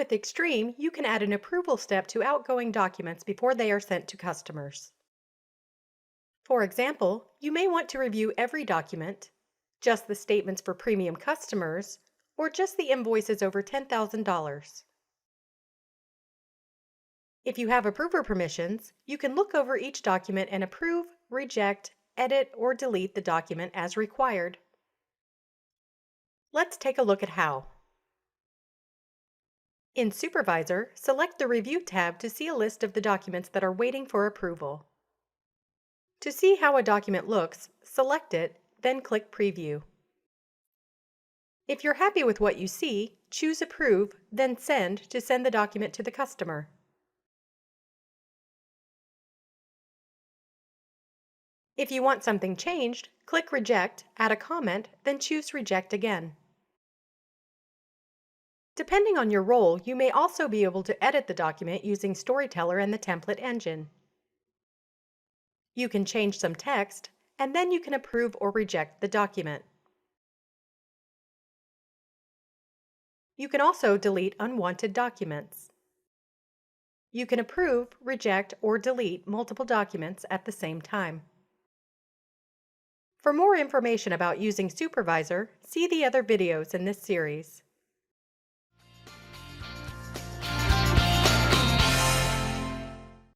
With Extreme, you can add an approval step to outgoing documents before they are sent to customers. For example, you may want to review every document, just the statements for premium customers, or just the invoices over $10,000. If you have approver permissions, you can look over each document and approve, reject, edit, or delete the document as required. Let's take a look at how. In Supervisor, select the Review tab to see a list of the documents that are waiting for approval. To see how a document looks, select it, then click Preview. If you're happy with what you see, choose Approve, then Send to send the document to the customer. If you want something changed, click Reject, add a comment, then choose Reject again. Depending on your role, you may also be able to edit the document using Storyteller and the template engine. You can change some text, and then you can approve or reject the document. You can also delete unwanted documents. You can approve, reject, or delete multiple documents at the same time. For more information about using Supervisor, see the other videos in this series.